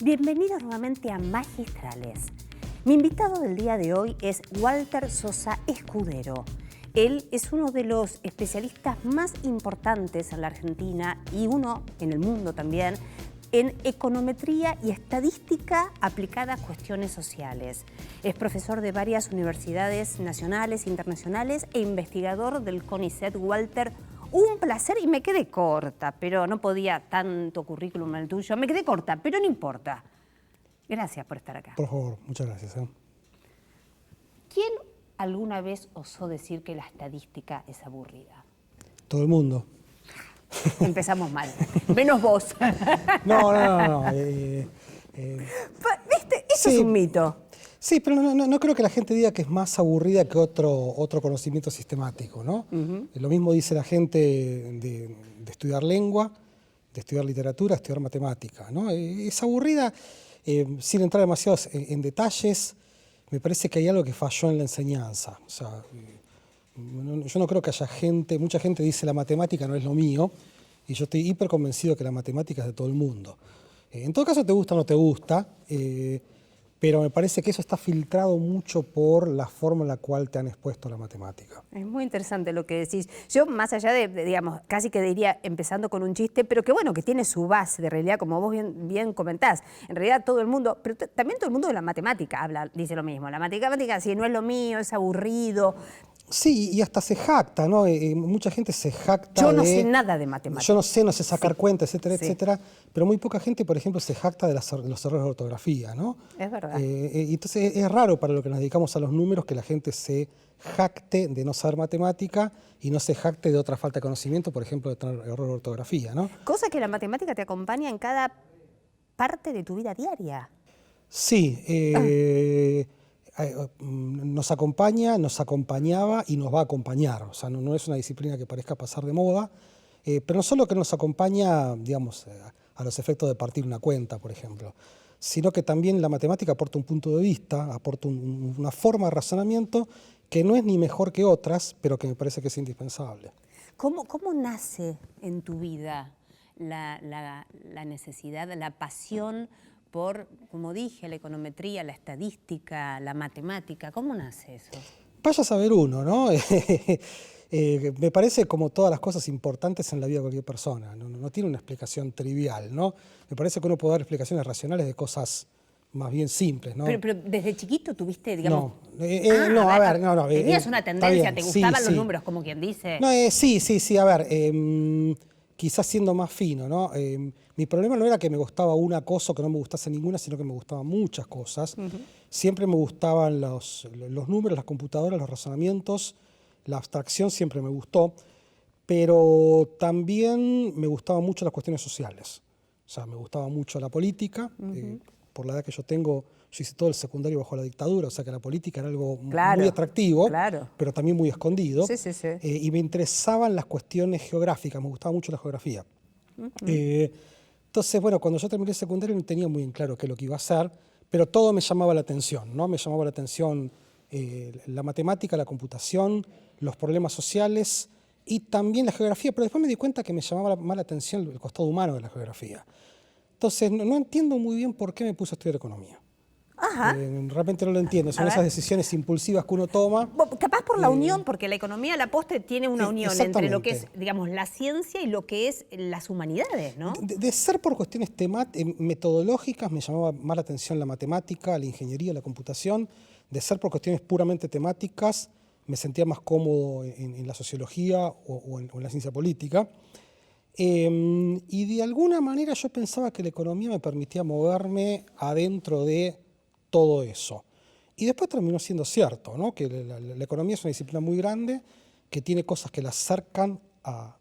Bienvenidos nuevamente a Magistrales. Mi invitado del día de hoy es Walter Sosa Escudero. Él es uno de los especialistas más importantes en la Argentina y uno en el mundo también en econometría y estadística aplicada a cuestiones sociales. Es profesor de varias universidades nacionales e internacionales e investigador del CONICET. Walter, un placer, y me quedé corta, pero no podía tanto currículum el tuyo. Me quedé corta, pero no importa. Gracias por estar acá. Por favor, muchas gracias. ¿Quién alguna vez osó decir que la estadística es aburrida? Todo el mundo. Empezamos mal. Menos vos. No. ¿Viste? Eso sí, es un mito. Sí, pero no creo que la gente diga que es más aburrida que otro conocimiento sistemático, ¿no? Lo mismo dice la gente de estudiar lengua, de estudiar literatura, de estudiar matemática, ¿no? Es aburrida, sin entrar demasiado en detalles. Me parece que hay algo que falló en la enseñanza. O sea, yo no creo que haya mucha gente dice la matemática no es lo mío, y yo estoy hiper convencido que la matemática es de todo el mundo. En todo caso, te gusta o no te gusta, pero me parece que eso está filtrado mucho por la forma en la cual te han expuesto la matemática. Es muy interesante lo que decís. Yo, más allá digamos, casi que diría empezando con un chiste, pero que bueno, que tiene su base de realidad, como vos bien comentás. En realidad todo el mundo, pero también todo el mundo de la matemática dice lo mismo. La matemática, si no es lo mío, es aburrido. Sí, y hasta se jacta, ¿no? Mucha gente se jacta Yo no sé nada de matemáticas. Yo no sé sacar cuentas, etcétera, Sí. etcétera, pero muy poca gente, por ejemplo, se jacta de los errores de ortografía, ¿no? Es verdad. Entonces es raro para lo que nos dedicamos a los números que la gente se jacte de no saber matemática y no se jacte de otra falta de conocimiento, por ejemplo, de tener error de ortografía, ¿no? Cosa que la matemática te acompaña en cada parte de tu vida diaria. Sí, nos acompaña, nos acompañaba y nos va a acompañar. O sea, no es una disciplina que parezca pasar de moda, pero no solo que nos acompaña, digamos, a los efectos de partir una cuenta, por ejemplo, sino que también la matemática aporta un punto de vista, aporta una forma de razonamiento que no es ni mejor que otras, pero que me parece que es indispensable. ¿Cómo nace en tu vida la necesidad, la pasión por, como dije, la econometría, la estadística, la matemática? ¿Cómo nace eso? Vaya a saber uno, ¿no? Me parece como todas las cosas importantes en la vida de cualquier persona. No tiene una explicación trivial, ¿no? Me parece que uno puede dar explicaciones racionales de cosas más bien simples, ¿no? Pero desde chiquito tuviste, digamos... No. Tenías una tendencia, bien, te gustaban los sí. números, como quien dice. No, sí, a ver, quizás siendo más fino, ¿no? Mi problema no era que me gustaba una cosa o que no me gustase ninguna, sino que me gustaban muchas cosas. Siempre me gustaban los números, las computadoras, los razonamientos, la abstracción siempre me gustó, pero también me gustaban mucho las cuestiones sociales. O sea, me gustaba mucho la política. Por la edad que yo tengo, yo hice todo el secundario bajo la dictadura, o sea que la política era algo muy atractivo, pero también muy escondido. Sí. Y me interesaban las cuestiones geográficas, me gustaba mucho la geografía. Entonces, bueno, cuando yo terminé el secundario no tenía muy en claro qué es lo que iba a hacer, pero todo me llamaba la atención, ¿no? Me llamaba la atención la matemática, la computación, los problemas sociales y también la geografía, pero después me di cuenta que me llamaba más la atención el costado humano de la geografía. Entonces, no entiendo muy bien por qué me puse a estudiar economía. Realmente no lo entiendo, son esas decisiones impulsivas que uno toma. Capaz por la unión, porque la economía a la postre tiene una unión entre lo que es, digamos, la ciencia y lo que es las humanidades, ¿no? De ser por cuestiones metodológicas me llamaba más la atención la matemática, la ingeniería, la computación. De ser por cuestiones puramente temáticas me sentía más cómodo en la sociología o en la ciencia política. Y de alguna manera yo pensaba que la economía me permitía moverme adentro de todo eso. Y después terminó siendo cierto, ¿no? Que la economía es una disciplina muy grande, que tiene cosas que la acercan a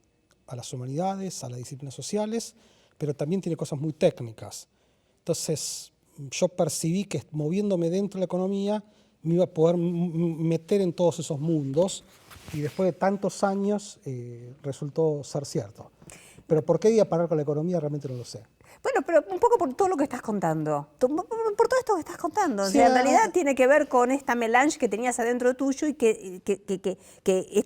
las humanidades, a las disciplinas sociales, pero también tiene cosas muy técnicas. Entonces yo percibí que moviéndome dentro de la economía me iba a poder meter en todos esos mundos, y después de tantos años resultó ser cierto. Pero ¿por qué iba a parar con la economía? Realmente no lo sé. Bueno, pero un poco por todo lo que estás contando, por todo esto que estás contando. O Sí, sea, en realidad tiene que ver con esta melange que tenías adentro tuyo y que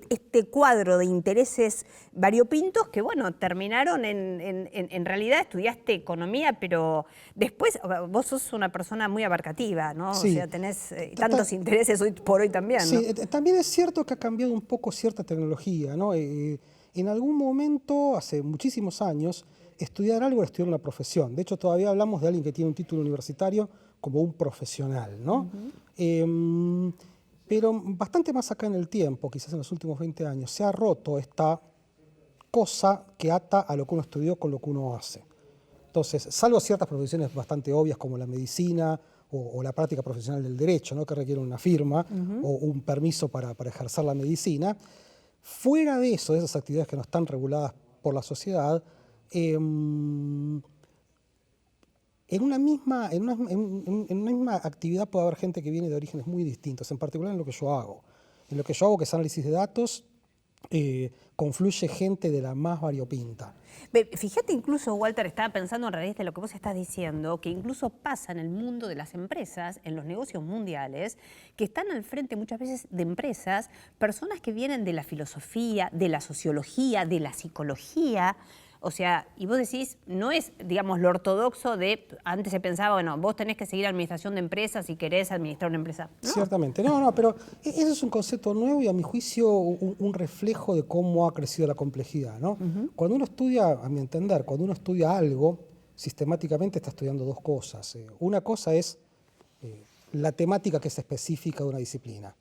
este cuadro de intereses variopintos que, bueno, terminaron en realidad estudiaste economía, pero después vos sos una persona muy abarcativa, ¿no? sí. O sea, tenés tantos intereses hoy por hoy también, ¿no? Sí, también es cierto que ha cambiado un poco cierta tecnología, ¿no? En algún momento, hace muchísimos años, estudiar algo era estudiar una profesión. De hecho, todavía hablamos de alguien que tiene un título universitario como un profesional, ¿no? Pero bastante más acá en el tiempo, quizás en los últimos 20 años, se ha roto esta cosa que ata a lo que uno estudió con lo que uno hace. Entonces, salvo ciertas profesiones bastante obvias como la medicina o la práctica profesional del derecho, ¿no? Que requieren una firma o un permiso para ejercer la medicina, fuera de eso, de esas actividades que no están reguladas por la sociedad, en una misma actividad puede haber gente que viene de orígenes muy distintos, en particular en lo que yo hago. En lo que yo hago, que es análisis de datos, confluye gente de la más variopinta. Fíjate, incluso, Walter, estaba pensando en realidad de lo que vos estás diciendo, que incluso pasa en el mundo de las empresas, en los negocios mundiales, que están al frente muchas veces de empresas, personas que vienen de la filosofía, de la sociología, de la psicología. O sea, y vos decís, no es, digamos, lo ortodoxo de, antes se pensaba, bueno, vos tenés que seguir administración de empresas si querés administrar una empresa. No. Ciertamente, no, pero eso es un concepto nuevo y a mi juicio un reflejo de cómo ha crecido la complejidad, ¿no? Cuando uno estudia, a mi entender, cuando uno estudia algo, sistemáticamente está estudiando dos cosas. Una cosa es la temática que es específica de una disciplina.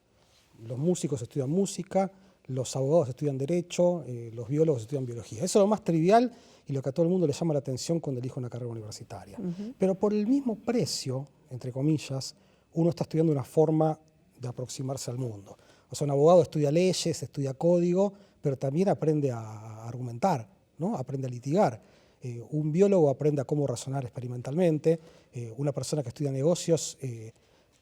Los músicos estudian música, los abogados estudian derecho, los biólogos estudian biología. Eso es lo más trivial y lo que a todo el mundo le llama la atención cuando elige una carrera universitaria. Pero por el mismo precio, entre comillas, uno está estudiando una forma de aproximarse al mundo. O sea, un abogado estudia leyes, estudia código, pero también aprende a argumentar, ¿no? Aprende a litigar. Un biólogo aprende a cómo razonar experimentalmente. Una persona que estudia negocios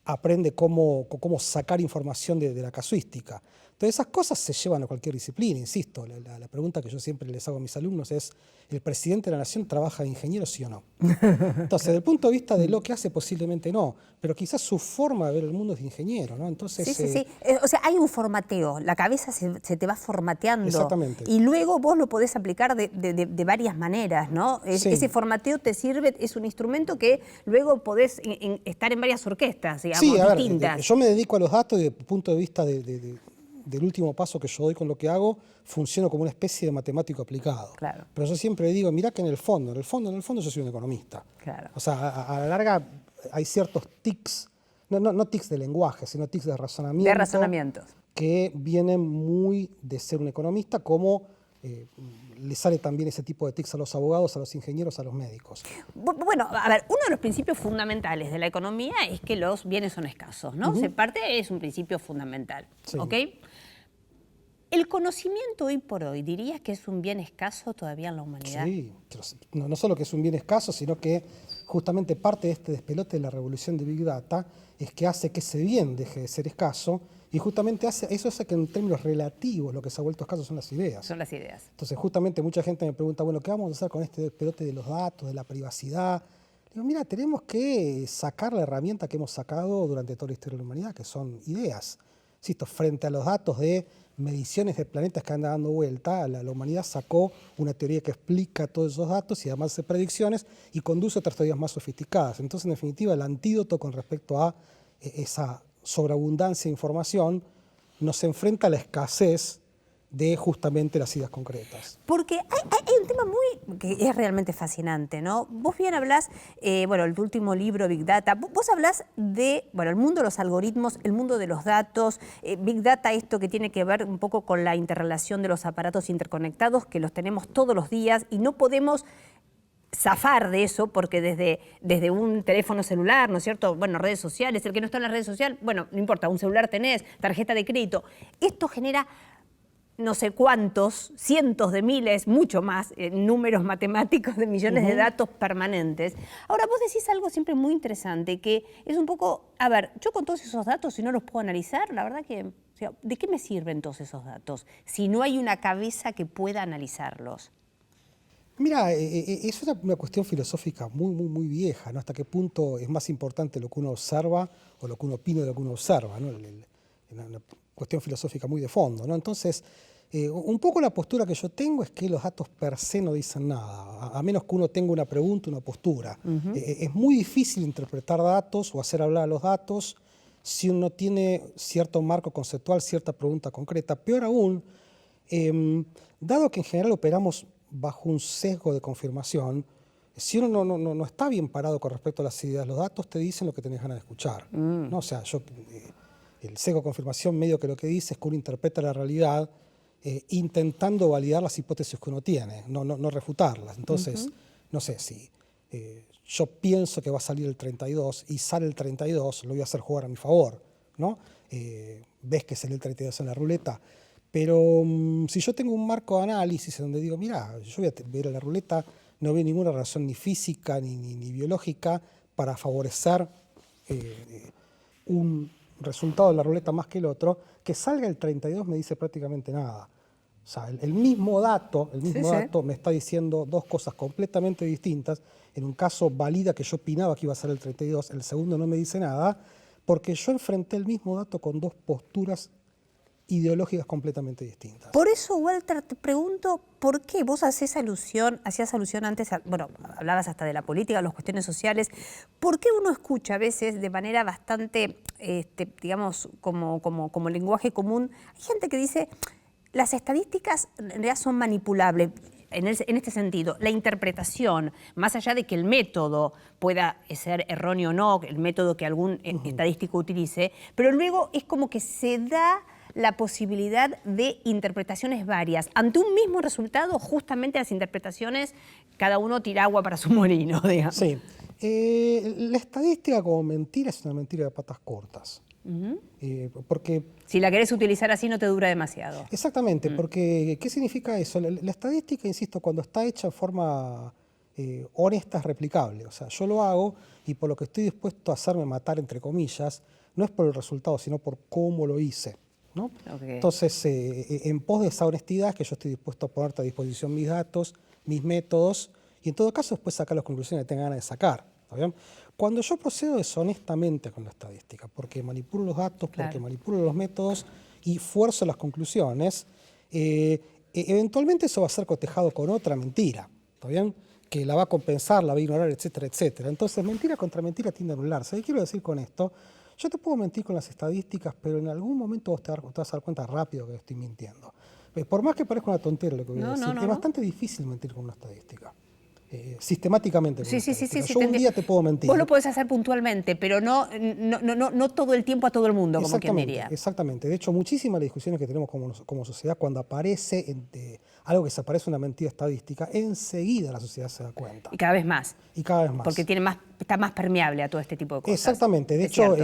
aprende cómo sacar información de la casuística. Entonces esas cosas se llevan a cualquier disciplina, insisto. La pregunta que yo siempre les hago a mis alumnos es, ¿el presidente de la nación trabaja de ingeniero, sí o no? Entonces, desde el punto de vista de lo que hace, posiblemente no, pero quizás su forma de ver el mundo es de ingeniero, ¿no? Entonces, sí. O sea, hay un formateo, la cabeza se te va formateando. Exactamente. Y luego vos lo podés aplicar de varias maneras, ¿no? Sí. Ese formateo te sirve, es un instrumento que luego podés estar en varias orquestas, digamos, sí, a distintas. ver, yo me dedico a los datos y desde el punto de vista del último paso que yo doy con lo que hago, funciono como una especie de matemático aplicado. Claro. Pero yo siempre digo, mirá que en el fondo yo soy un economista. Claro. O sea, a la larga hay ciertos tics, no tics de lenguaje, sino tics de razonamiento. De razonamientos. Que vienen muy de ser un economista, como le sale también ese tipo de tics a los abogados, a los ingenieros, a los médicos. Bueno, a ver, uno de los principios fundamentales de la economía es que los bienes son escasos, ¿no? Parte es un principio fundamental, Sí. ¿ok? ¿El conocimiento hoy por hoy dirías que es un bien escaso todavía en la humanidad? Sí, no solo que es un bien escaso, sino que justamente parte de este despelote de la revolución de Big Data es que hace que ese bien deje de ser escaso y justamente eso hace que en términos relativos lo que se ha vuelto escaso son las ideas. Son las ideas. Entonces justamente mucha gente me pregunta, bueno, ¿qué vamos a hacer con este despelote de los datos, de la privacidad? Digo, mira, tenemos que sacar la herramienta que hemos sacado durante toda la historia de la humanidad, que son ideas. Insisto, frente a los datos de mediciones de planetas que andan dando vuelta, la humanidad sacó una teoría que explica todos esos datos y además hace predicciones y conduce a otras teorías más sofisticadas. Entonces, en definitiva, el antídoto con respecto a esa sobreabundancia de información nos enfrenta a la escasez de justamente las ideas concretas. Porque hay un tema que es realmente fascinante, ¿no? Vos bien hablás, bueno, el último libro, Big Data, vos hablás de, bueno, el mundo de los algoritmos, el mundo de los datos, Big Data, esto que tiene que ver un poco con la interrelación de los aparatos interconectados, que los tenemos todos los días y no podemos zafar de eso, porque desde un teléfono celular, ¿no es cierto? Bueno, redes sociales, el que no está en las redes sociales, bueno, no importa, un celular tenés, tarjeta de crédito. Esto genera no sé cuántos, cientos de miles, mucho más, números matemáticos de millones de datos permanentes. Ahora, vos decís algo siempre muy interesante, que es un poco, a ver, yo con todos esos datos, si no los puedo analizar, la verdad que, o sea, ¿de qué me sirven todos esos datos si no hay una cabeza que pueda analizarlos? Mira, es una cuestión filosófica muy vieja, ¿no? Hasta qué punto es más importante lo que uno observa o lo que uno opina de lo que uno observa, ¿no? Una cuestión filosófica muy de fondo, ¿no? Entonces, un poco la postura que yo tengo es que los datos per se no dicen nada, a menos que uno tenga una pregunta, una postura. Es muy difícil interpretar datos o hacer hablar a los datos si uno tiene cierto marco conceptual, cierta pregunta concreta. Peor aún, dado que en general operamos bajo un sesgo de confirmación, si uno no está bien parado con respecto a las ideas, los datos te dicen lo que tenés ganas de escuchar, ¿no? O sea, el sesgo de confirmación medio que lo que dice es que uno interpreta la realidad intentando validar las hipótesis que uno tiene, no refutarlas. Entonces, no sé, si yo pienso que va a salir el 32 y sale el 32, lo voy a hacer jugar a mi favor, ¿no? Ves que sale el 32 en la ruleta. Pero si yo tengo un marco de análisis en donde digo, mira, yo voy a ver la ruleta, no veo ninguna razón ni física ni biológica para favorecer un resultado de la ruleta más que el otro, que salga el 32 me dice prácticamente nada. O sea, el mismo dato me está diciendo dos cosas completamente distintas. En un caso valida que yo opinaba que iba a ser el 32, el segundo no me dice nada, porque yo enfrenté el mismo dato con dos posturas ideológicas completamente distintas. Por eso, Walter, te pregunto, ¿por qué vos hacías alusión antes, bueno, hablabas hasta de la política, las cuestiones sociales, ¿por qué uno escucha a veces de manera bastante, digamos, como lenguaje común, hay gente que dice, las estadísticas en realidad son manipulables? En este sentido, la interpretación, más allá de que el método pueda ser erróneo o no, el método que algún estadístico utilice, pero luego es como que se da la posibilidad de interpretaciones varias. Ante un mismo resultado, justamente las interpretaciones, cada uno tira agua para su molino, digamos. Sí. La estadística como mentira es una mentira de patas cortas. Porque si la querés utilizar así no te dura demasiado. Exactamente, porque ¿qué significa eso? La estadística, insisto, cuando está hecha en forma honesta es replicable. O sea, yo lo hago y por lo que estoy dispuesto a hacerme matar, entre comillas, no es por el resultado, sino por cómo lo hice, ¿no? Okay. Entonces, en pos de esa honestidad es que yo estoy dispuesto a ponerte a disposición mis datos, mis métodos, y en todo caso después sacar las conclusiones que tenga ganas de sacar. ¿Está bien? Cuando yo procedo deshonestamente con la estadística, porque manipulo los datos, porque manipulo los métodos y fuerzo las conclusiones, eventualmente eso va a ser cotejado con otra mentira, ¿está bien? Que la va a compensar, la va a ignorar, etcétera, etcétera. Entonces, mentira contra mentira tiende a anularse. ¿Qué quiero decir con esto? Yo te puedo mentir con las estadísticas, pero en algún momento vos te vas a dar cuenta rápido que estoy mintiendo. Por más que parezca una tontera lo que voy a decir, es bastante difícil mentir con una estadística. Sistemáticamente. Sí, yo un día te puedo mentir. Vos lo podés hacer puntualmente, pero no todo el tiempo a todo el mundo, como quien diría. Exactamente. De hecho, muchísimas discusiones que tenemos como sociedad, cuando aparece algo que se parece a una mentira estadística, enseguida la sociedad se da cuenta. Y cada vez más. Y cada vez más. Porque está más permeable a todo este tipo de cosas. Exactamente. De hecho,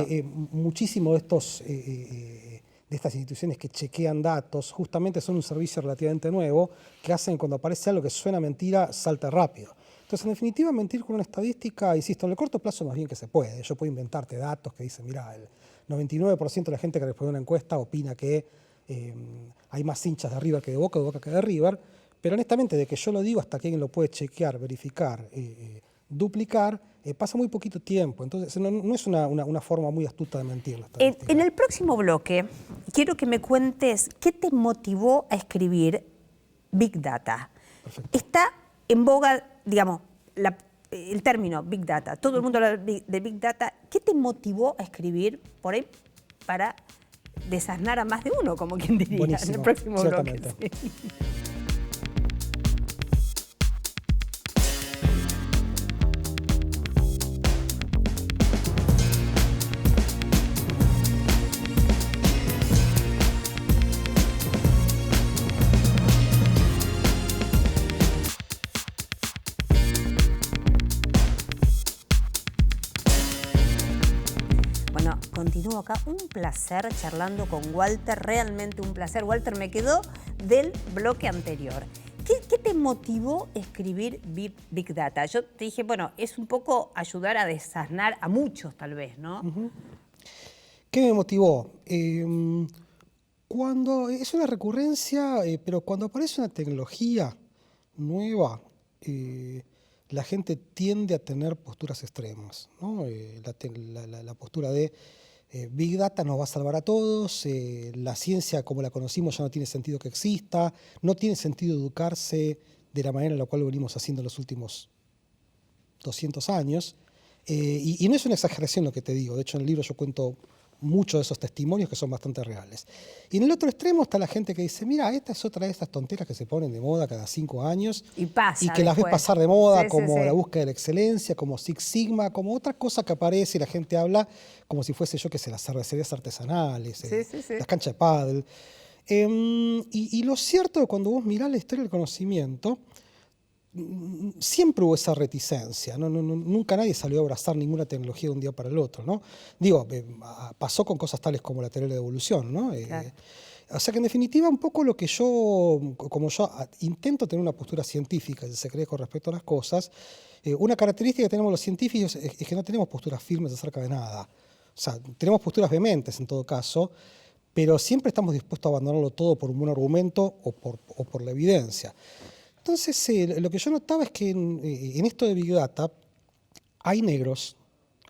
muchísimos de estas instituciones que chequean datos justamente son un servicio relativamente nuevo que hacen cuando aparece algo que suena mentira, salta rápido. Entonces, en definitiva, mentir con una estadística, insisto, en el corto plazo más bien que se puede. Yo puedo inventarte datos que dicen, mira, el 99% de la gente que responde a una encuesta opina que hay más hinchas de River que de Boca que de River, pero honestamente, de que yo lo digo hasta que alguien lo puede chequear, verificar, duplicar, pasa muy poquito tiempo. Entonces, no es una forma muy astuta de mentir la estadística. En el próximo bloque, quiero que me cuentes qué te motivó a escribir Big Data. Perfecto. Está en boga, digamos, el término Big Data. Todo el mundo habla de Big Data. ¿Qué te motivó a escribir por ahí para desasnar a más de uno, como quien diría? Buenísimo, en el próximo bloque? Sí. Continúo acá, un placer charlando con Walter, realmente un placer. Walter, me quedó del bloque anterior. ¿Qué te motivó a escribir Big Data? Yo te dije, bueno, es un poco ayudar a desasnar a muchos tal vez, ¿no? ¿Qué me motivó? Cuando es una recurrencia, pero cuando aparece una tecnología nueva, la gente tiende a tener posturas extremas, ¿no? La postura de Big Data nos va a salvar a todos, la ciencia como la conocimos ya no tiene sentido que exista, no tiene sentido educarse de la manera en la cual lo venimos haciendo en los últimos 200 años. Y no es una exageración lo que te digo, de hecho en el libro yo cuento muchos de esos testimonios que son bastante reales. Y en el otro extremo está la gente que dice, mira, esta es otra de estas tonteras que se ponen de moda cada 5 años y pasa y que las ves después pasar de moda, Sí, como sí. la búsqueda de la excelencia, como Six Sigma, como otra cosa que aparece y la gente habla como si fuese yo que sé, las cervecerías artesanales, Sí. las canchas de pádel. Y lo cierto es que cuando vos mirás la historia del conocimiento, siempre hubo esa reticencia, nunca nadie salió a abrazar ninguna tecnología de un día para el otro, ¿no? Digo, pasó con cosas tales como la teoría de la evolución, ¿no? Claro. O sea que en definitiva un poco lo que como yo intento tener una postura científica, si se cree, con respecto a las cosas, una característica que tenemos los científicos es que no tenemos posturas firmes acerca de nada. O sea, tenemos posturas vehementes en todo caso, pero siempre estamos dispuestos a abandonarlo todo por un buen argumento o por la evidencia. Entonces, lo que yo notaba es que en esto de Big Data hay negros,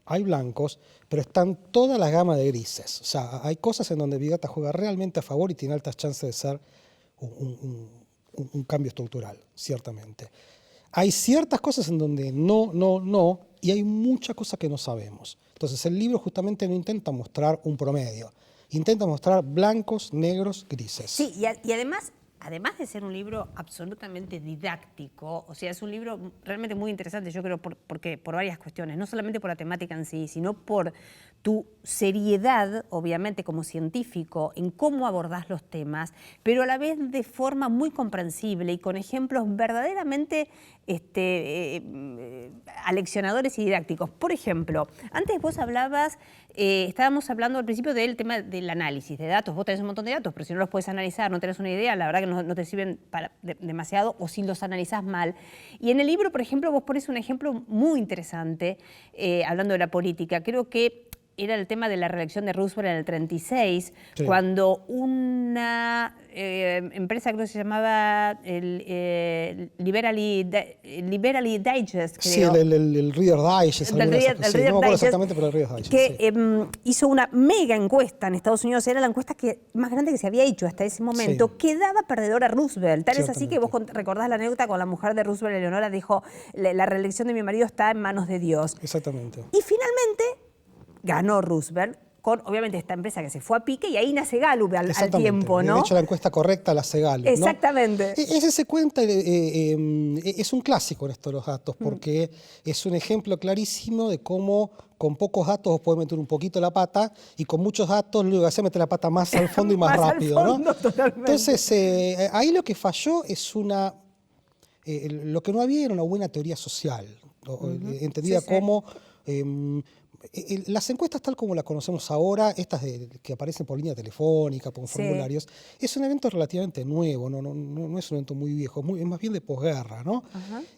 hay blancos, pero están toda la gama de grises. O sea, hay cosas en donde Big Data juega realmente a favor y tiene altas chances de ser un cambio estructural, ciertamente. Hay ciertas cosas en donde no, y hay muchas cosas que no sabemos. Entonces, el libro justamente no intenta mostrar un promedio, intenta mostrar blancos, negros, grises. Sí, y además de ser un libro absolutamente didáctico, o sea, es un libro realmente muy interesante, yo creo, porque por varias cuestiones, no solamente por la temática en sí, sino por tu seriedad, obviamente, como científico, en cómo abordás los temas, pero a la vez de forma muy comprensible y con ejemplos verdaderamente aleccionadores y didácticos. Por ejemplo, antes vos hablabas, estábamos hablando al principio del tema del análisis de datos. Vos tenés un montón de datos, pero si no los puedes analizar, no tenés una idea, la verdad que no te sirven demasiado, o si los analizás mal. Y en el libro, por ejemplo, vos pones un ejemplo muy interesante, hablando de la política. Creo que era el tema de la reelección de Roosevelt en el 36, sí, cuando una empresa, creo que se llamaba Liberally Digest, creo. Sí, el Reader Digest. No me acuerdo exactamente, pero el Reader Digest. Que sí. Hizo una mega encuesta en Estados Unidos, era la encuesta más grande que se había hecho hasta ese momento, sí, que daba perdedor a Roosevelt. Tal es así que vos recordás la anécdota con la mujer de Roosevelt, Eleonora, dijo, la reelección de mi marido está en manos de Dios. Exactamente. Y finalmente ganó Roosevelt, con obviamente esta empresa que se fue a pique, y ahí nace Gallup al tiempo, ¿no? De hecho, la encuesta correcta la hace Gallup, exactamente. ¿no? Ese se cuenta, es un clásico en esto de los datos, porque es un ejemplo clarísimo de cómo con pocos datos vos podés meter un poquito la pata, y con muchos datos lo único que hace es meter la pata más al fondo y más rápido, al fondo, ¿no? Totalmente. Entonces, ahí lo que falló es lo que no había era una buena teoría social, entendida sí, como... las encuestas tal como las conocemos ahora, estas que aparecen por línea telefónica, por formularios, es un evento relativamente nuevo, no es un evento muy viejo, es más bien de posguerra, ¿no?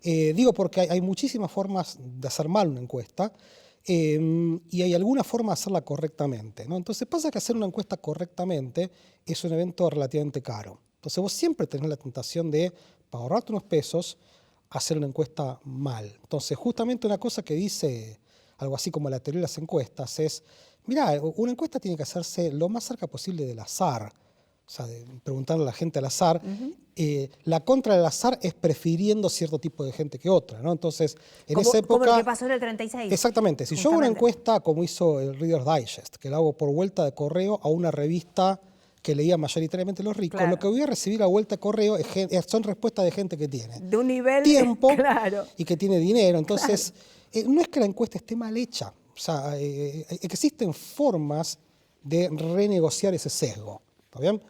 Digo porque hay muchísimas formas de hacer mal una encuesta y hay alguna forma de hacerla correctamente, ¿no? Entonces pasa que hacer una encuesta correctamente es un evento relativamente caro. Entonces vos siempre tenés la tentación de, para ahorrarte unos pesos, hacer una encuesta mal. Entonces justamente una cosa que dice... algo así como la teoría de las encuestas, es, mirá, una encuesta tiene que hacerse lo más cerca posible del azar, o sea, preguntarle a la gente al azar. La contra del azar es prefiriendo cierto tipo de gente que otra, ¿no? Entonces, en esa época... Como lo que pasó en el 36. Exactamente. Si yo hago una encuesta como hizo el Reader's Digest, que la hago por vuelta de correo a una revista que leía mayoritariamente los ricos, claro, lo que voy a recibir a vuelta de correo son respuestas de gente que tiene de un nivel tiempo claro, y que tiene dinero. Entonces... claro. No es que la encuesta esté mal hecha, o sea, existen formas de renegociar ese sesgo, ¿está bien?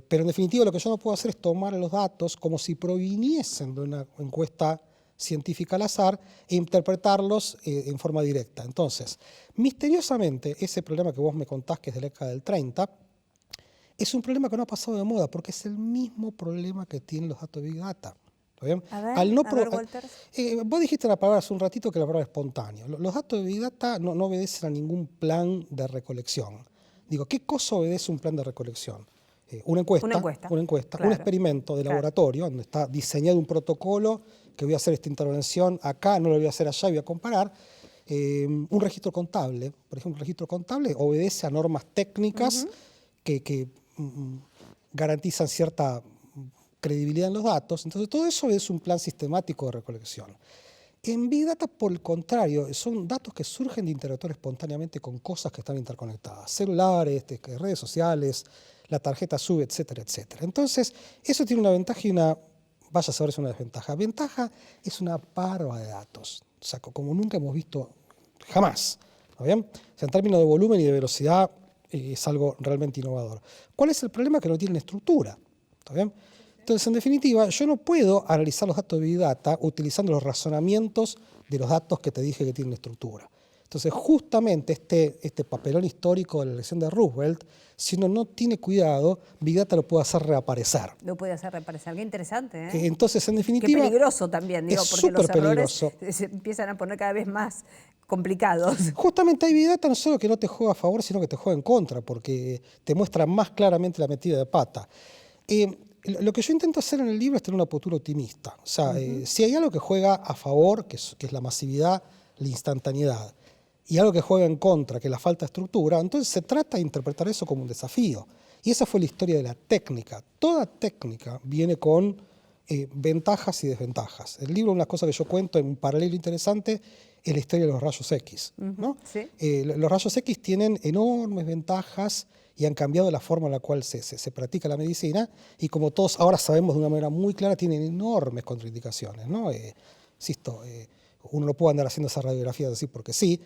Pero en definitiva lo que yo no puedo hacer es tomar los datos como si proviniesen de una encuesta científica al azar e interpretarlos en forma directa. Entonces, misteriosamente, ese problema que vos me contás que es de la década del 30, es un problema que no ha pasado de moda, porque es el mismo problema que tienen los datos de Big Data. ¿Bien? Walter. Vos dijiste la palabra hace un ratito que la palabra espontáneo. Los datos de Big Data no obedecen a ningún plan de recolección. Digo, ¿qué cosa obedece un plan de recolección? una encuesta, claro, un experimento de laboratorio, donde está diseñado un protocolo, que voy a hacer esta intervención acá, no lo voy a hacer allá, y voy a comparar. Un registro contable, por ejemplo, un registro contable obedece a normas técnicas que garantizan cierta credibilidad en los datos. Entonces, todo eso es un plan sistemático de recolección. En Big Data, por el contrario, son datos que surgen de interactuar espontáneamente con cosas que están interconectadas. Celulares, redes sociales, la tarjeta SUBE, etcétera, etcétera. Entonces, eso tiene una ventaja y una, vaya a saber si es una desventaja. Ventaja es una parva de datos, o sea, como nunca hemos visto jamás. ¿Está bien? O sea, en términos de volumen y de velocidad es algo realmente innovador. ¿Cuál es el problema? Que no tienen estructura. ¿Está bien? Entonces, en definitiva, yo no puedo analizar los datos de Big Data utilizando los razonamientos de los datos que te dije que tienen estructura. Entonces, justamente este papelón histórico de la elección de Roosevelt, si uno no tiene cuidado, Big Data lo puede hacer reaparecer. Lo puede hacer reaparecer. Qué interesante, ¿eh? Entonces, en definitiva... Qué peligroso también, digo, porque los errores se empiezan a poner cada vez más complicados. Justamente hay Big Data no solo que no te juega a favor, sino que te juega en contra, porque te muestra más claramente la metida de pata. Lo que yo intento hacer en el libro es tener una postura optimista. O sea, si hay algo que juega a favor, que es la masividad, la instantaneidad, y algo que juega en contra, que es la falta de estructura, entonces se trata de interpretar eso como un desafío. Y esa fue la historia de la técnica. Toda técnica viene con ventajas y desventajas. El libro, una cosa que yo cuento en un paralelo interesante, es la historia de los rayos X, ¿no? Sí. Los rayos X tienen enormes ventajas y han cambiado la forma en la cual se practica la medicina, y como todos ahora sabemos de una manera muy clara, tienen enormes contraindicaciones, ¿no? Insisto, uno no puede andar haciendo esas radiografías así porque sí,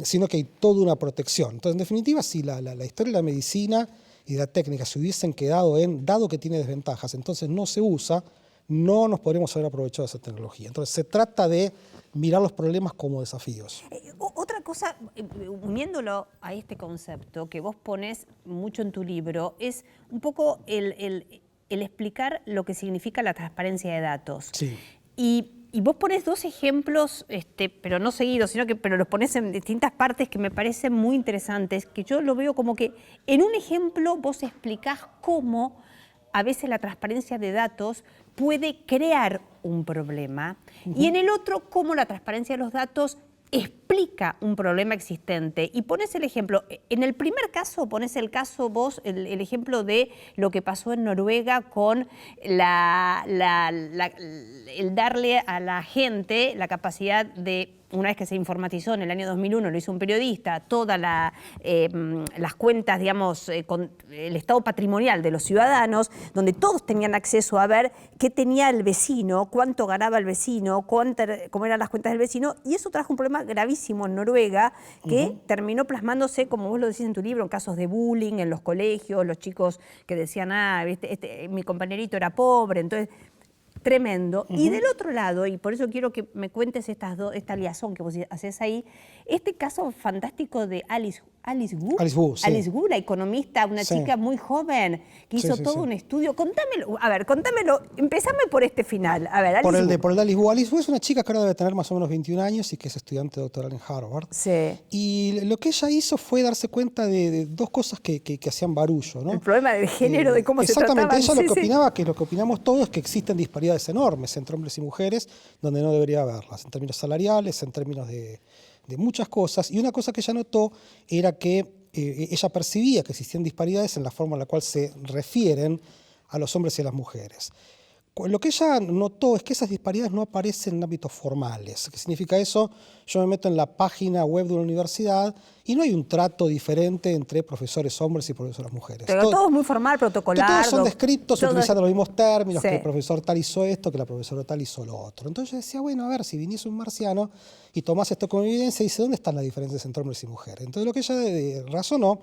sino que hay toda una protección. Entonces, en definitiva, si la historia de la medicina y de la técnica se hubiesen quedado dado que tiene desventajas, entonces no se usa, no nos podríamos haber aprovechado de esa tecnología. Entonces, se trata de mirar los problemas como desafíos. Otra cosa, uniéndolo a este concepto que vos pones mucho en tu libro, es un poco el explicar lo que significa la transparencia de datos. Sí. Y vos pones dos ejemplos, pero no seguidos, pero los pones en distintas partes que me parecen muy interesantes, que yo lo veo como que en un ejemplo vos explicás cómo a veces la transparencia de datos puede crear un problema, y en el otro cómo la transparencia de los datos explica un problema existente. Y pones el ejemplo, en el primer caso pones el caso vos, el ejemplo de lo que pasó en Noruega con el darle a la gente la capacidad de, una vez que se informatizó en el año 2001, lo hizo un periodista, todas las cuentas, digamos, con el estado patrimonial de los ciudadanos, donde todos tenían acceso a ver qué tenía el vecino, cuánto ganaba el vecino, cómo eran las cuentas del vecino, y eso trajo un problema gravísimo en Noruega que terminó plasmándose, como vos lo decís en tu libro, en casos de bullying en los colegios, los chicos que decían, mi compañerito era pobre, entonces... Tremendo. Y del otro lado, y por eso quiero que me cuentes esta liazón que vos haces ahí, este caso fantástico de Alice Wu. Alice Wu, la economista, una chica muy joven que hizo todo un estudio. Contámelo, empezame por este final. A ver, por el de Alice Wu. Alice Wu es una chica que ahora debe tener más o menos 21 años y que es estudiante doctoral en Harvard. Sí. Y lo que ella hizo fue darse cuenta de dos cosas que hacían barullo, ¿no? El problema del género, de cómo se trataban. Exactamente, ella lo que opinaba, que lo que opinamos todos, es que existen disparidades enormes entre hombres y mujeres donde no debería haberlas, en términos salariales, en términos de muchas cosas. Y una cosa que ella notó era que ella percibía que existían disparidades en la forma en la cual se refieren a los hombres y a las mujeres. Lo que ella notó es que esas disparidades no aparecen en ámbitos formales. ¿Qué significa eso? Yo me meto en la página web de una universidad y no hay un trato diferente entre profesores hombres y profesoras mujeres. Pero todo es muy formal, protocolar. Todos son descritos utilizando los mismos términos, que el profesor tal hizo esto, que la profesora tal hizo lo otro. Entonces yo decía, bueno, a ver, si viniese un marciano y tomás esto como evidencia, dice, ¿dónde están las diferencias entre hombres y mujeres? Entonces lo que ella razonó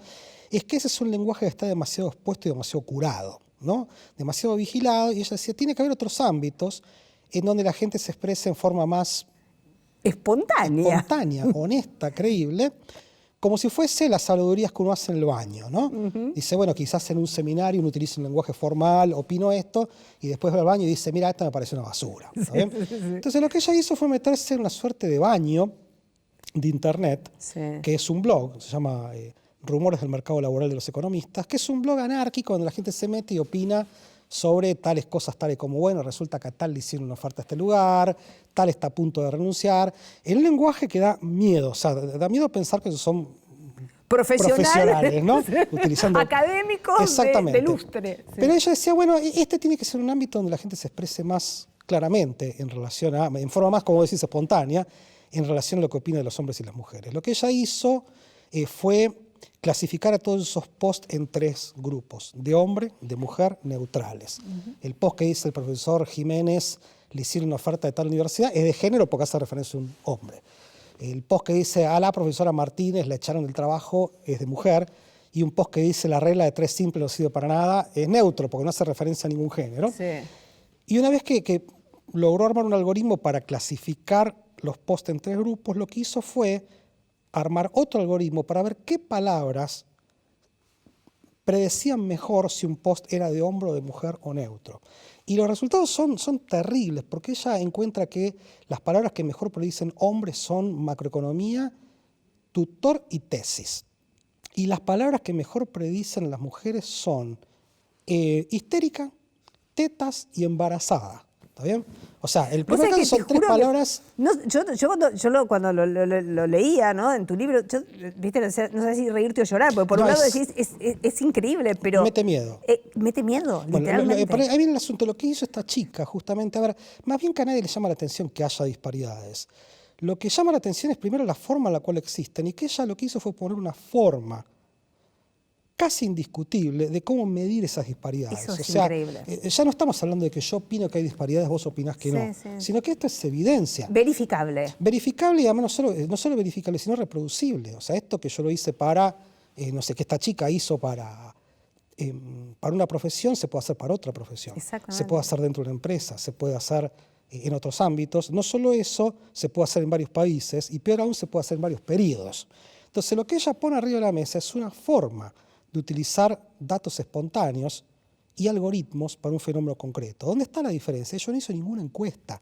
es que ese es un lenguaje que está demasiado expuesto y demasiado curado, ¿no? Demasiado vigilado, y ella decía, tiene que haber otros ámbitos en donde la gente se exprese en forma más espontánea, honesta, creíble, como si fuese las habladurías que uno hace en el baño, ¿no? Dice, bueno, quizás en un seminario uno utiliza un lenguaje formal, opino esto, y después va al baño y dice, mira, esta me parece una basura, ¿está bien? Entonces lo que ella hizo fue meterse en una suerte de baño de internet, que es un blog, se llama Rumores del mercado laboral de los economistas, que es un blog anárquico donde la gente se mete y opina sobre tales cosas, tales como, bueno, resulta que a tal le hicieron una oferta a este lugar, tal está a punto de renunciar, en un lenguaje que da miedo, o sea, da miedo pensar que son profesionales, ¿no? Utilizando académicos de lustre. Sí. Pero ella decía, bueno, este tiene que ser un ámbito donde la gente se exprese más claramente en relación a, en forma más, como decís, espontánea, en relación a lo que opina de los hombres y las mujeres. Lo que ella hizo fue clasificar a todos esos posts en 3 grupos, de hombre, de mujer, neutrales. El post que dice el profesor Jiménez le hicieron una oferta de tal universidad es de género porque hace referencia a un hombre. El post que dice a la profesora Martínez le echaron del trabajo es de mujer, y un post que dice la regla de 3 simple no sirve para nada es neutro porque no hace referencia a ningún género. Sí. Y una vez que logró armar un algoritmo para clasificar los posts en 3 grupos, lo que hizo fue armar otro algoritmo para ver qué palabras predecían mejor si un post era de hombre o de mujer o neutro. Y los resultados son terribles, porque ella encuentra que las palabras que mejor predicen hombres son macroeconomía, tutor y tesis. Y las palabras que mejor predicen las mujeres son histérica, tetas y embarazada. ¿Está bien? O sea, el primer caso son 3 palabras... No, yo cuando lo leía, ¿no? En tu libro, ¿viste? No sé si reírte o llorar, porque por un lado decís, es increíble, pero... Mete miedo. Mete miedo, Bueno, literalmente. ahí viene el asunto. Lo que hizo esta chica, justamente, a ver, más bien que a nadie le llama la atención que haya disparidades. Lo que llama la atención es primero la forma en la cual existen, y que ella lo que hizo fue poner una forma casi indiscutible de cómo medir esas disparidades. Eso es increíble. Ya no estamos hablando de que yo opino que hay disparidades, vos opinás que no, sino que esto es evidencia. Verificable. Verificable y además no solo verificable, sino reproducible. O sea, esto que yo lo hice para, no sé, que esta chica hizo para una profesión, se puede hacer para otra profesión. Se puede hacer dentro de una empresa, se puede hacer en otros ámbitos. No solo eso, se puede hacer en varios países y peor aún se puede hacer en varios periodos. Entonces lo que ella pone arriba de la mesa es una forma de utilizar datos espontáneos y algoritmos para un fenómeno concreto. ¿Dónde está la diferencia? Ella no hizo ninguna encuesta.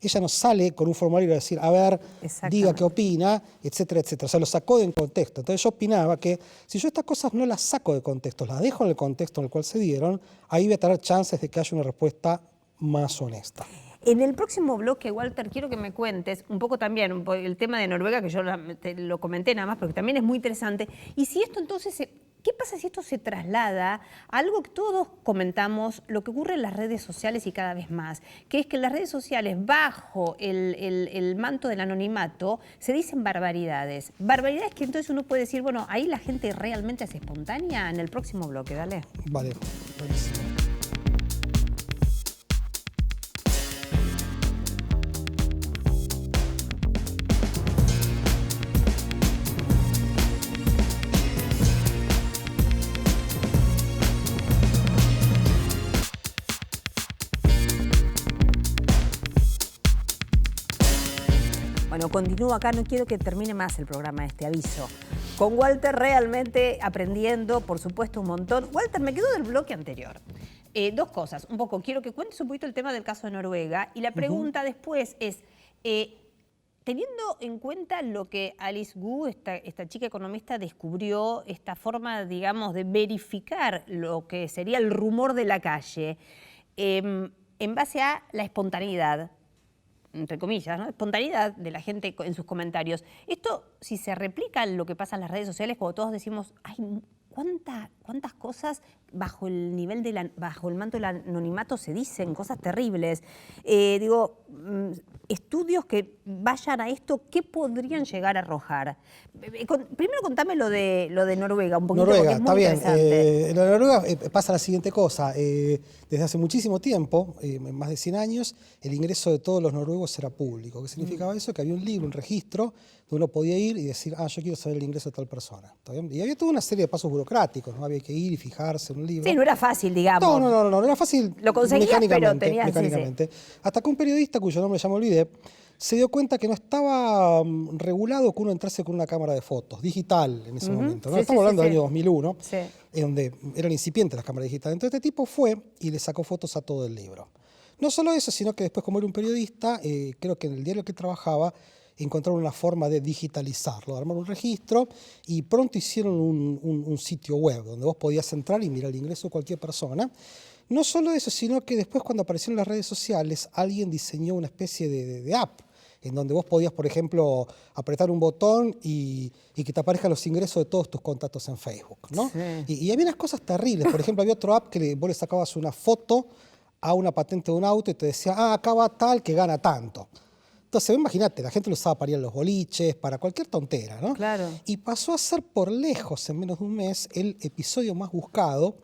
Ella no sale con un formulario a decir, a ver, diga qué opina, etcétera, etcétera. O sea, lo sacó de contexto. Entonces yo opinaba que si yo estas cosas no las saco de contexto, las dejo en el contexto en el cual se dieron, ahí voy a tener chances de que haya una respuesta más honesta. En el próximo bloque, Walter, quiero que me cuentes un poco también el tema de Noruega, que yo lo comenté nada más, porque también es muy interesante. Y si esto entonces, ¿qué pasa si esto se traslada a algo que todos comentamos, lo que ocurre en las redes sociales y cada vez más? Que es que en las redes sociales, bajo el manto del anonimato, se dicen barbaridades. Barbaridades que entonces uno puede decir, bueno, ahí la gente realmente es espontánea. En el próximo bloque, dale. Vale, buenísimo. Bueno, continúo acá, no quiero que termine más el programa, este aviso. Con Walter realmente aprendiendo, por supuesto, un montón. Walter, me quedo del bloque anterior. 2 cosas. Un poco, quiero que cuentes un poquito el tema del caso de Noruega. Y la pregunta después es, teniendo en cuenta lo que Alice Gu, esta chica economista, descubrió, esta forma, digamos, de verificar lo que sería el rumor de la calle, en base a la espontaneidad, entre comillas, ¿no? Espontaneidad de la gente en sus comentarios. Esto, si se replica en lo que pasa en las redes sociales, cuando todos decimos, ay, ¿cuántas cosas bajo el nivel bajo el manto del anonimato se dicen? Cosas terribles. Estudios que vayan a esto, ¿qué podrían llegar a arrojar? Primero contame lo de Noruega, un poquito, porque es muy interesante. En Noruega pasa la siguiente cosa. Desde hace muchísimo tiempo, más de 100 años, el ingreso de todos los noruegos era público. ¿Qué significaba eso? Que había un libro, un registro, donde uno podía ir y decir, yo quiero saber el ingreso de tal persona. ¿Está bien? Y había toda una serie de pasos burocráticos, ¿no? Había que ir y fijarse en un libro. Sí, no era fácil, digamos. No era fácil. Lo conseguías, pero tenías... Mecánicamente. Sí. Hasta que un periodista, cuyo nombre ya me olvidé, se dio cuenta que no estaba regulado que uno entrase con una cámara de fotos, digital en ese momento. ¿No? Estamos hablando del año 2001, donde eran incipientes las cámaras digitales. Entonces este tipo fue y le sacó fotos a todo el libro. No solo eso, sino que después, como era un periodista, creo que en el diario que trabajaba, encontraron una forma de digitalizarlo, de armar un registro, y pronto hicieron un sitio web donde vos podías entrar y mirar el ingreso de cualquier persona. No solo eso, sino que después, cuando aparecieron las redes sociales, alguien diseñó una especie de app en donde vos podías, por ejemplo, apretar un botón y que te aparezcan los ingresos de todos tus contactos en Facebook, ¿no? Sí. Y había unas cosas terribles. Por ejemplo, había otro app que vos le sacabas una foto a una patente de un auto y te decía, ah, acá va tal que gana tanto. Entonces, imagínate, la gente lo usaba para ir a los boliches, para cualquier tontera, ¿no? Claro. Y pasó a ser por lejos, en menos de un mes, el episodio más buscado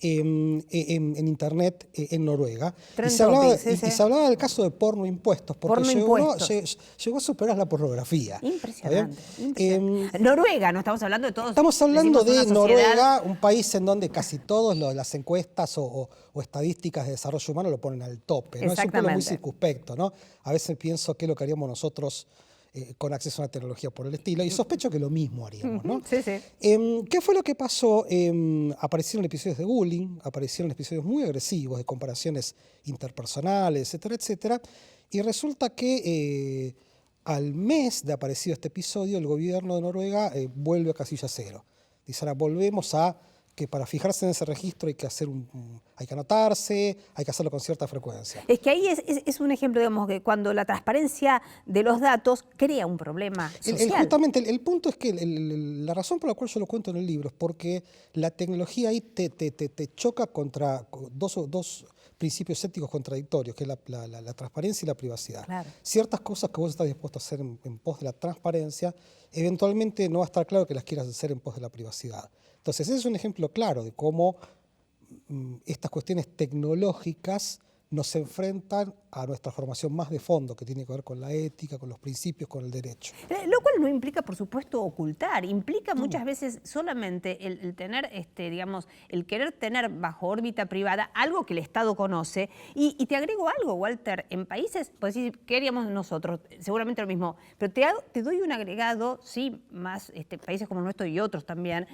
en Internet en Noruega. Y Trend se, hablaba, topic, sí, sí. y se hablaba del caso de porno impuestos, porque Porno llegó, impuestos. llegó a superar la pornografía. Impresionante. ¿Está bien? Impresionante. Noruega, no estamos hablando de todos. Estamos hablando decimos de una sociedad. Noruega, un país en donde casi todas las encuestas o estadísticas de desarrollo humano lo ponen al tope, ¿no? Es un pueblo muy Exactamente. circunspecto, ¿no? A veces pienso qué es lo que haríamos nosotros con acceso a una tecnología por el estilo, y sospecho que lo mismo haríamos, ¿no? Sí, sí. ¿Qué fue lo que pasó? Aparecieron episodios de bullying, aparecieron episodios muy agresivos de comparaciones interpersonales, etcétera, etcétera, y resulta que al mes de aparecido este episodio, el gobierno de Noruega vuelve a casilla cero. Dice, ahora volvemos a que para fijarse en ese registro hay que hay que anotarse, hay que hacerlo con cierta frecuencia. Es que ahí es un ejemplo, digamos, que cuando la transparencia de los datos crea un problema social. Justamente, el punto es que la razón por la cual yo lo cuento en el libro es porque la tecnología ahí te choca contra dos principios éticos contradictorios, que es la transparencia y la privacidad. Claro. Ciertas cosas que vos estás dispuesto a hacer en pos de la transparencia, eventualmente no va a estar claro que las quieras hacer en pos de la privacidad. Entonces, ese es un ejemplo claro de cómo estas cuestiones tecnológicas nos enfrentan a nuestra formación más de fondo, que tiene que ver con la ética, con los principios, con el derecho. Lo cual no implica, por supuesto, ocultar. Implica muchas veces solamente el tener, digamos, el querer tener bajo órbita privada algo que el Estado conoce. Y te agrego algo, Walter. En países, pues decir, ¿qué haríamos nosotros? Seguramente lo mismo. Pero te doy un agregado, sí, más países como el nuestro y otros también,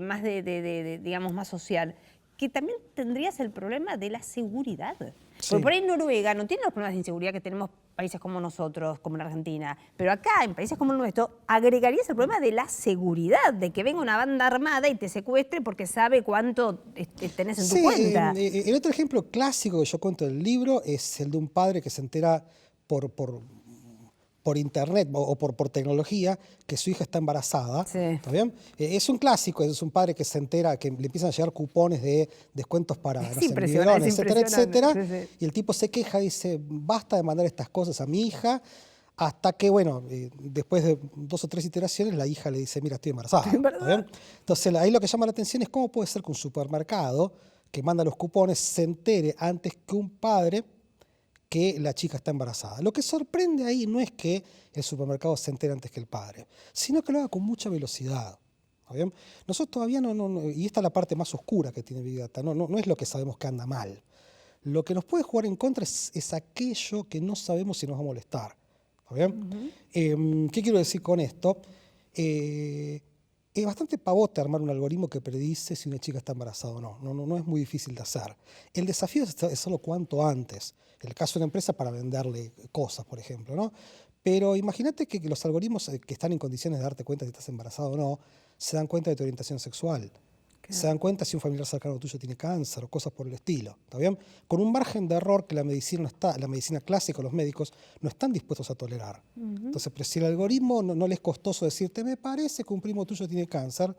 más digamos, más social, que también tendrías el problema de la seguridad. Sí. Porque por ahí Noruega no tiene los problemas de inseguridad que tenemos países como nosotros, como la Argentina, pero acá, en países como el nuestro, agregarías el problema de la seguridad, de que venga una banda armada y te secuestre porque sabe cuánto tenés en tu cuenta. El otro ejemplo clásico que yo cuento en el libro es el de un padre que se entera por internet o por tecnología que su hija está embarazada. Sí. ¿Está bien? Es un clásico, es un padre que se entera, que le empiezan a llegar cupones de descuentos para no sé, biberones, etcétera, etcétera. Sí, sí. Y el tipo se queja y dice, basta de mandar estas cosas a mi hija, hasta que, bueno, después de 2 o 3 iteraciones, la hija le dice, mira, estoy embarazada. ¿Está bien? Entonces, ahí lo que llama la atención es cómo puede ser que un supermercado que manda los cupones se entere antes que un padre que la chica está embarazada. Lo que sorprende ahí no es que el supermercado se entere antes que el padre, sino que lo haga con mucha velocidad. ¿Está bien? Nosotros todavía no, y esta es la parte más oscura que tiene Big Data, no es lo que sabemos que anda mal. Lo que nos puede jugar en contra es aquello que no sabemos si nos va a molestar. ¿Está bien? ¿Qué quiero decir con esto? Es bastante pavote armar un algoritmo que predice si una chica está embarazada o no. No es muy difícil de hacer. El desafío es hacerlo cuanto antes. En el caso de una empresa para venderle cosas, por ejemplo, ¿no? Pero imagínate que los algoritmos que están en condiciones de darte cuenta si estás embarazada o no, se dan cuenta de tu orientación sexual. Claro. Se dan cuenta si un familiar cercano tuyo tiene cáncer o cosas por el estilo. ¿Está bien? Con un margen de error que la medicina clásica, los médicos, no están dispuestos a tolerar. Entonces, pero si el algoritmo no les es costoso decirte, me parece que un primo tuyo tiene cáncer,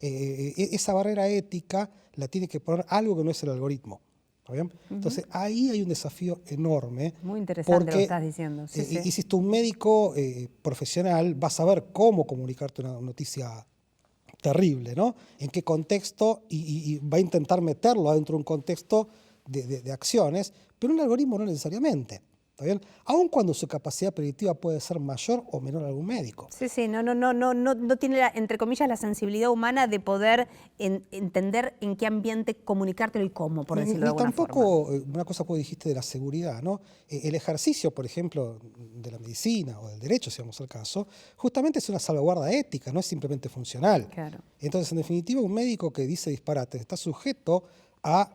esa barrera ética la tiene que poner algo que no es el algoritmo. ¿Está bien? Entonces, ahí hay un desafío enorme. Muy interesante porque, lo que estás diciendo. Sí, sí. Y si tú un médico profesional vas a saber cómo comunicarte una noticia terrible, ¿no? En qué contexto, y va a intentar meterlo adentro de un contexto de acciones, pero un algoritmo no necesariamente. ¿Está bien? Aun cuando su capacidad predictiva puede ser mayor o menor a algún médico. Sí, sí, no tiene, entre comillas, la sensibilidad humana de poder entender en qué ambiente comunicártelo y cómo, por decirlo de alguna forma. Tampoco, una cosa que dijiste de la seguridad, ¿no? El ejercicio, por ejemplo, de la medicina o del derecho, si vamos al caso, justamente es una salvaguarda ética, no es simplemente funcional. Claro. Entonces, en definitiva, un médico que dice disparates está sujeto a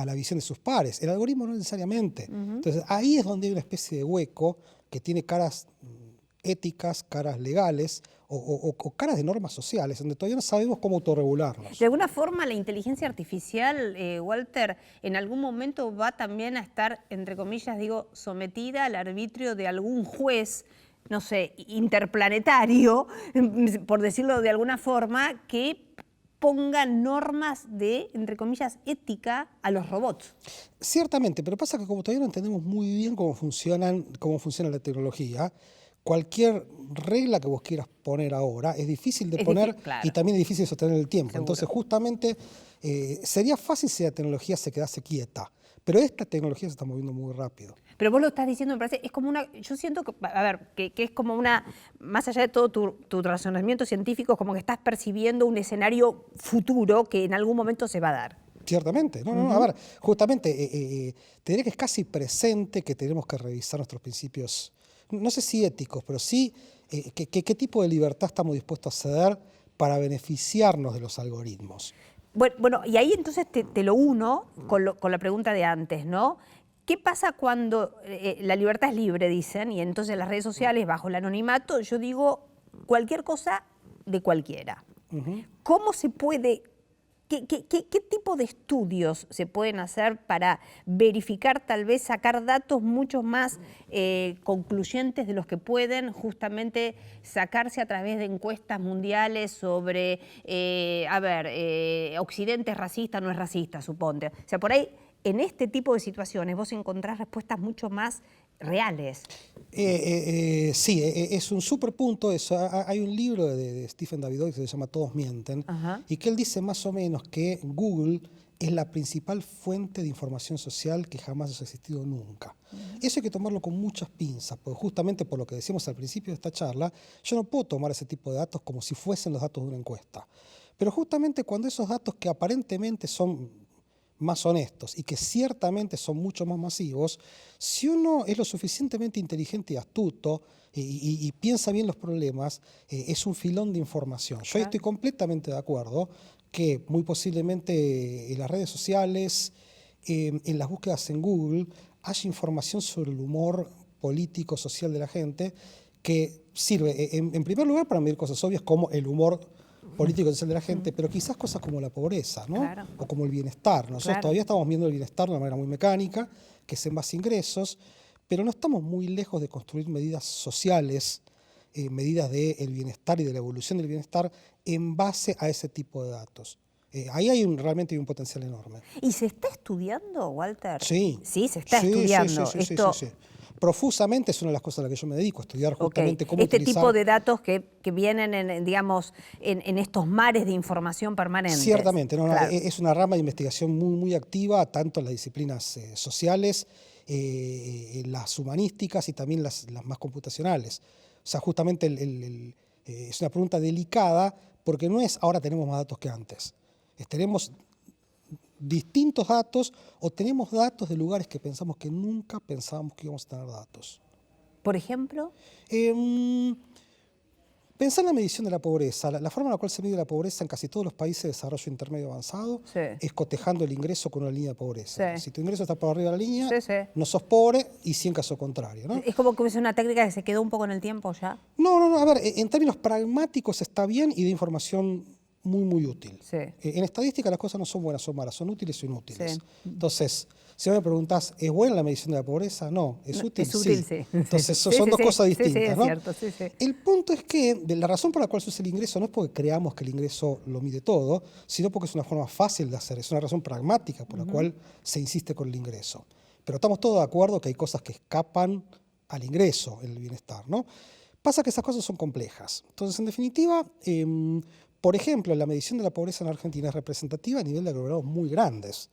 la visión de sus pares. El algoritmo no necesariamente. Entonces, ahí es donde hay una especie de hueco que tiene caras éticas, caras legales o caras de normas sociales, donde todavía no sabemos cómo autorregularnos. De alguna forma la inteligencia artificial, Walter, en algún momento va también a estar, entre comillas, digo, sometida al arbitrio de algún juez, no sé, interplanetario, por decirlo de alguna forma, que ponga normas de, entre comillas, ética a los robots. Ciertamente, pero pasa que como todavía no entendemos muy bien cómo funciona la tecnología, cualquier regla que vos quieras poner ahora es difícil de poner claro. Y también es difícil de sostener el tiempo. Seguro. Entonces, justamente, sería fácil si la tecnología se quedase quieta, pero esta tecnología se está moviendo muy rápido. Pero vos lo estás diciendo, me parece, es como una, yo siento que, a ver, que es como una, más allá de todo tu razonamiento científico, es como que estás percibiendo un escenario futuro que en algún momento se va a dar. Ciertamente, a ver, justamente, te diré que es casi presente que tenemos que revisar nuestros principios, no sé si éticos, pero sí qué tipo de libertad estamos dispuestos a ceder para beneficiarnos de los algoritmos. Bueno, y ahí entonces te lo uno con la pregunta de antes, ¿no? ¿Qué pasa cuando la libertad es libre, dicen, y entonces las redes sociales, bajo el anonimato, yo digo cualquier cosa de cualquiera? ¿Cómo se puede, qué tipo de estudios se pueden hacer para verificar, tal vez sacar datos mucho más concluyentes de los que pueden justamente sacarse a través de encuestas mundiales sobre, Occidente es racista, no es racista, suponte? O sea, por ahí, en este tipo de situaciones vos encontrás respuestas mucho más reales. Sí, es un súper punto eso. Hay un libro de Stephen Davidovich que se llama Todos mienten, y que él dice más o menos que Google es la principal fuente de información social que jamás haya existido nunca. Eso hay que tomarlo con muchas pinzas, porque justamente por lo que decíamos al principio de esta charla, yo no puedo tomar ese tipo de datos como si fuesen los datos de una encuesta. Pero justamente cuando esos datos que aparentemente son más honestos y que ciertamente son mucho más masivos, si uno es lo suficientemente inteligente y astuto y piensa bien los problemas, es un filón de información. Yo estoy completamente de acuerdo que muy posiblemente en las redes sociales, en las búsquedas en Google, haya información sobre el humor político, social de la gente, que sirve en primer lugar para medir cosas obvias como el humor político y social de la gente, pero quizás cosas como la pobreza, ¿no? Claro. O como el bienestar. Nosotros todavía estamos viendo el bienestar de una manera muy mecánica, que es en base a ingresos, pero no estamos muy lejos de construir medidas sociales, medidas del bienestar y de la evolución del bienestar en base a ese tipo de datos. Ahí realmente hay un potencial enorme. ¿Y se está estudiando, Walter? Sí. Sí, se está estudiando. Sí. Profusamente es una de las cosas a las que yo me dedico, a estudiar justamente cómo este utilizar tipo de datos que vienen en estos mares de información permanentes. Ciertamente, Claro. Es una rama de investigación muy activa, tanto en las disciplinas sociales, las humanísticas y también las más computacionales. O sea, justamente es una pregunta delicada porque no es ahora tenemos más datos que antes. Tenemos distintos datos o tenemos datos de lugares que pensamos que nunca pensábamos que íbamos a tener datos. ¿Por ejemplo? Pensá en la medición de la pobreza. La forma en la cual se mide la pobreza en casi todos los países de desarrollo intermedio avanzado es cotejando el ingreso con una línea de pobreza. Si tu ingreso está por arriba de la línea, no sos pobre, y si en caso contrario, ¿no? Es como que es una técnica que se quedó un poco en el tiempo ya. No, a ver, en términos pragmáticos está bien y de información muy útil. En estadística las cosas no son buenas o malas, son útiles o inútiles. Entonces, si me preguntás, ¿es buena la medición de la pobreza? No. ¿Es útil? Es útil, sí. Entonces, son dos cosas distintas, ¿no? Es cierto, El punto es que la razón por la cual se usa el ingreso no es porque creamos que el ingreso lo mide todo, sino porque es una forma fácil de hacer, es una razón pragmática por la cual se insiste con el ingreso. Pero estamos todos de acuerdo que hay cosas que escapan al ingreso en el bienestar, ¿no? Pasa que esas cosas son complejas. Entonces, en definitiva, por ejemplo, la medición de la pobreza en Argentina es representativa a nivel de aglomerados muy grandes.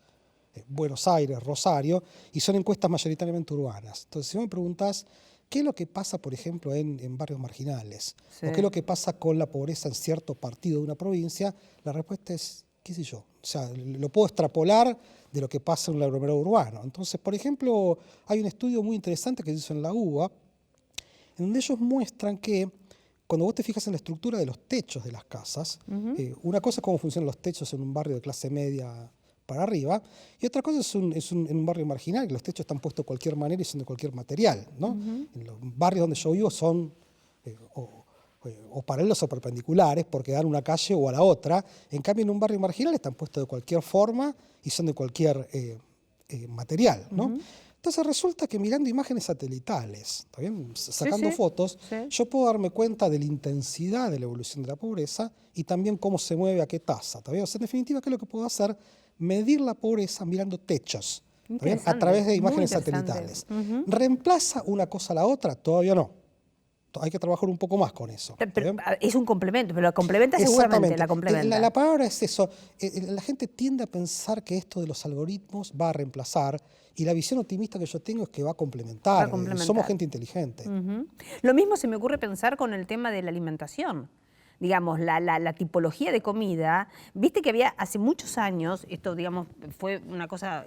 Buenos Aires, Rosario, y son encuestas mayoritariamente urbanas. Entonces, si me preguntás, ¿qué es lo que pasa, por ejemplo, en barrios marginales? ¿O qué es lo que pasa con la pobreza en cierto partido de una provincia? La respuesta es, qué sé yo. O sea, lo puedo extrapolar de lo que pasa en un aglomerado urbano. Entonces, por ejemplo, hay un estudio muy interesante que se hizo en la UBA, en donde ellos muestran que cuando vos te fijas en la estructura de los techos de las casas, una cosa es cómo funcionan los techos en un barrio de clase media para arriba, y otra cosa en un barrio marginal, que los techos están puestos de cualquier manera y son de cualquier material, ¿no? En los barrios donde yo vivo son o paralelos o perpendiculares porque dan a una calle o a la otra. En cambio, en un barrio marginal están puestos de cualquier forma y son de cualquier material, ¿no? Entonces resulta que mirando imágenes satelitales, ¿está bien? Sacando fotos, yo puedo darme cuenta de la intensidad de la evolución de la pobreza y también cómo se mueve, a qué tasa, ¿está bien? O sea, en definitiva, ¿qué es lo que puedo hacer? Medir la pobreza mirando techos, ¿está bien? A través de imágenes satelitales. ¿Reemplaza una cosa a la otra? Todavía no. Hay que trabajar un poco más con eso. Pero es un complemento, pero la complementa seguramente, la complementa. La palabra es eso. La gente tiende a pensar que esto de los algoritmos va a reemplazar, y la visión optimista que yo tengo es que va a complementar. Somos gente inteligente. Lo mismo se me ocurre pensar con el tema de la alimentación. Digamos, la tipología de comida, viste que había hace muchos años, esto digamos fue una cosa,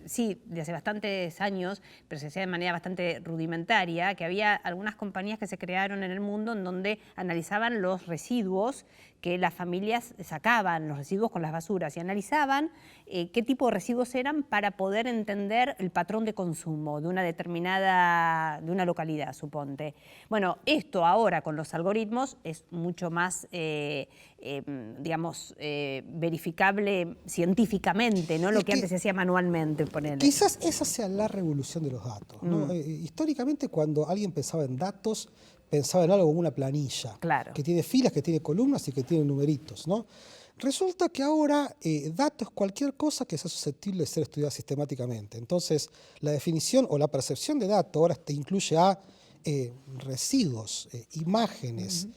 sí, de hace bastantes años, pero se hacía de manera bastante rudimentaria, que había algunas compañías que se crearon en el mundo en donde analizaban los residuos que las familias sacaban, los residuos con las basuras, y analizaban qué tipo de residuos eran para poder entender el patrón de consumo de una determinada, de una localidad, suponte. Bueno, esto ahora con los algoritmos es mucho más, digamos, verificable científicamente, ¿no? Lo que antes se hacía manualmente, ponele. Quizás esa sea la revolución de los datos, ¿no? Históricamente, cuando alguien pensaba en datos, pensaba en algo como una planilla, que tiene filas, que tiene columnas y que tiene numeritos, ¿no? Resulta que ahora dato es cualquier cosa que sea susceptible de ser estudiada sistemáticamente. Entonces, la definición o la percepción de dato ahora te incluye a residuos, imágenes,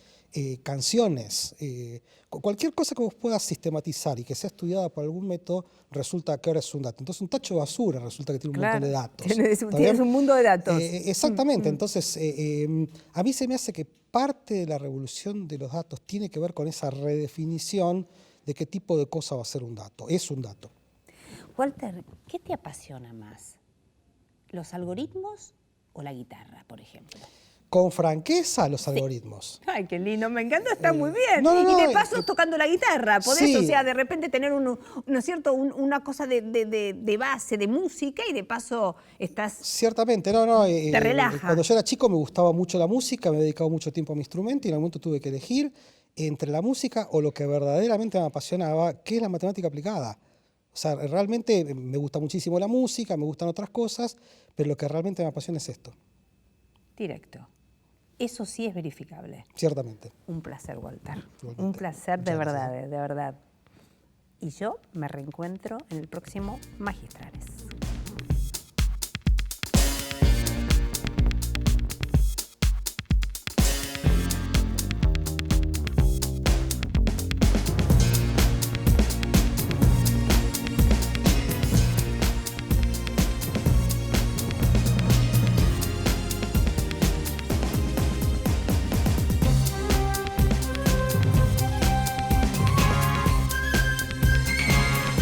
canciones, cualquier cosa que vos puedas sistematizar y que sea estudiada por algún método, resulta que ahora es un dato. Entonces, un tacho de basura resulta que tiene un montón de datos. Tienes un mundo de datos. Exactamente. Entonces, a mí se me hace que parte de la revolución de los datos tiene que ver con esa redefinición de qué tipo de cosa va a ser un dato. Es un dato. Walter, ¿qué te apasiona más? ¿Los algoritmos o la guitarra, por ejemplo? Con franqueza, los algoritmos. Ay, qué lindo, me encanta, está muy bien. No, y de paso tocando la guitarra, podés, sí. O sea, de repente tener ¿no es cierto? Una cosa de base, de música, y de paso estás... Ciertamente, te relaja. Cuando yo era chico me gustaba mucho la música, me he dedicado mucho tiempo a mi instrumento y en algún momento tuve que elegir entre la música o lo que verdaderamente me apasionaba, que es la matemática aplicada. O sea, realmente me gusta muchísimo la música, me gustan otras cosas, pero lo que realmente me apasiona es esto. Directo. Eso sí es verificable. Ciertamente. Un placer, Walter. Igualmente. Un placer de verdad, de verdad. Y yo me reencuentro en el próximo Magistrales.